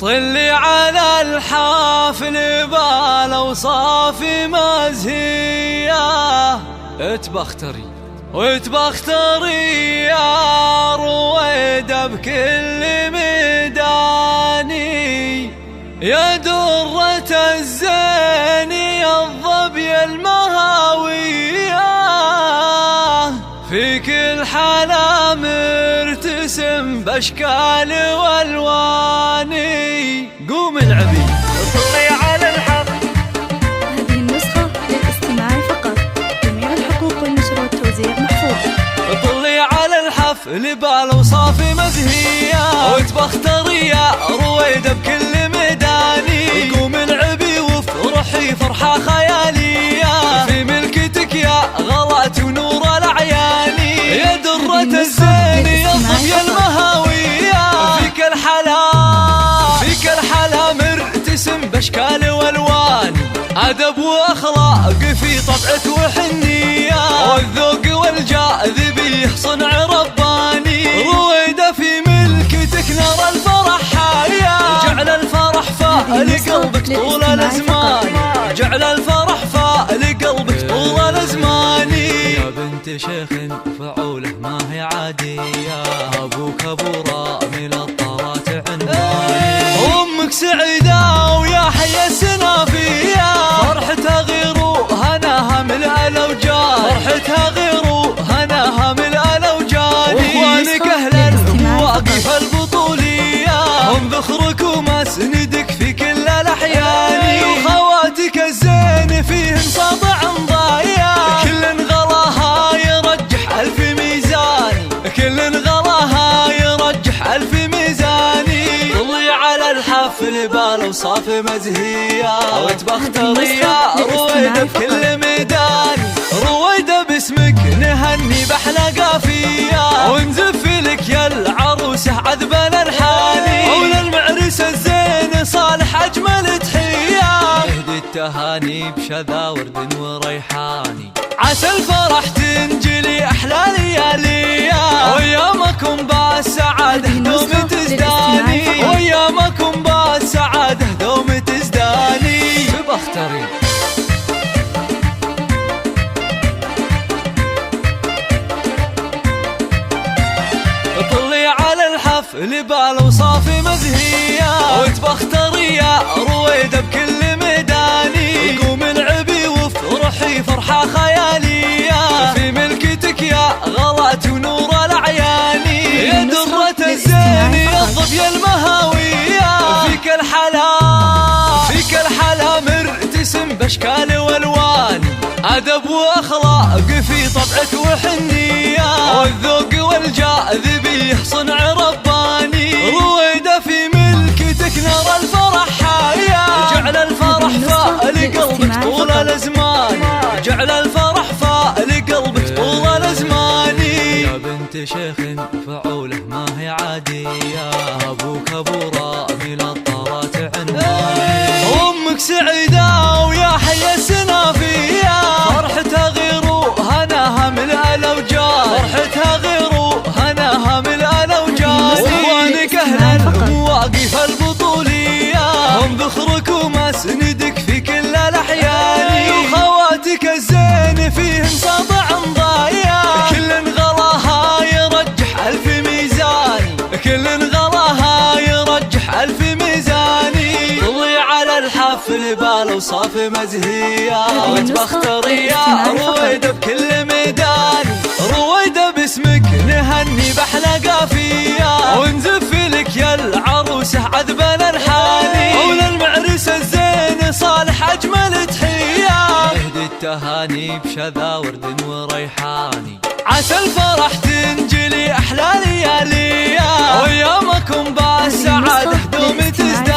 طلي على الحافل بالاوصاف مزهية، اتبختري واتبختري يا رويدة بكل ميداني، يا درة الزين يا الظبي المهاوية، في كل حالة مرتسم باشكال والواني. قوم العبي طلي على الحق. هذه النسخة للاستماع فقط، جميع الحقوق والنشر والتوزيع محفوظ. طلي على الحفل بالاوصاف مزهية، وتبختري يا رويدة بكل ميداني، قوم العبي وافرحي فرحة خيالية، في ملكتك يا غلات ونور الأعياني، يا درة الزين يا الظبي المهاوية، فيك الحلا مرتسم باشكال والوان، أدب وأخلاق في طبعك وحنية، والذوق والجاذبية صنع رباني، رويدة في ملكتك نرى الفرح حايا، جعل الفرح فلقلبك طول الأزمان، جعل الفرح فلقلبك طول الأزمان. يا بنت شيخ فعوله ما هي عادية، أبوك أبو رامي للطرات عنواني، أمك سعيدة ويا حي السنافية، فرحتها غير وهناها ملء الأوجان، فرحتها غير وهناها ملء الأوجان، وإخوانك أهل المواقف البطولية، هم ذخرك ومسندك في كل الأحيان، وخواتك الزين فيهم ساطع ضايع، كل غلاها يرجح ألف ميزان، كل غلاها يرجح ألف ميزاني. طلي على الحفل بالاوصاف مزهية، وتبختري يا رويدة بكل ميدان، رويدة باسمك نهني بأحلى قافية، ونزف لك يا العروسة عذب الألحاني، وللمعرس الزين صالح أجمل تحية، نهدي التهاني بشذا ورد وريحاني، عسى الفرح تنجلي أحلى ليالية، ويامكم بالسعادة دوم تزداني، ويامكم بالسعادة دوم تزداني. تبختري طلي على الحفل بالاوصاف مزهية، وتبختري يا رويدة بكل ميداني، قوم العبي وافرحي فرحة خيالية، في ملكتك يا غلات ونور الأعياني، يا درة الزين يا الظبي المهاوية، فيك الحلا مرتسم باشكال والوان، أدب وأخلاق في طبعك وحنية، والذوق والجاذبية صنع رباني، رويدة في ملكتك نرى الفرح حايا، جعل الفرح فلقلبك طول الأزمان، جعل الفرح فلقلبك طول الأزمان. يا بنت شيخ فعوله ما هي عادية، أبوك أبو رامي للطرات عنواني، أمك سعيدة ويا حي السنافية، فرحتها غير وهناها ملء الأوجان، فرحتها غير وهناها ملء الأوجان، وإخوانك أهل المواقف البطولية، هم ذخرك ومسندك في كل الأحيان، وخواتك الزين فيهم ساطع ضايع، كل غلاها يرجح ألف ميزان، كل غلاها يرجح ألف ميزاني. طلي على الحفل بالاوصاف مزهية، وتبختري يا رويدة بكل ميدان، رويدة باسمك نهني بأحلى قافية، ونزف لك يا العروسة عذب الألحاني، وللمعرس الزين صالح أجمل تحية، نهدي التهاني بشذا ورد وريحاني، عسى الفرح تنجلي أحلى ليالية، ويامكم بالسعادة دوم تزداني.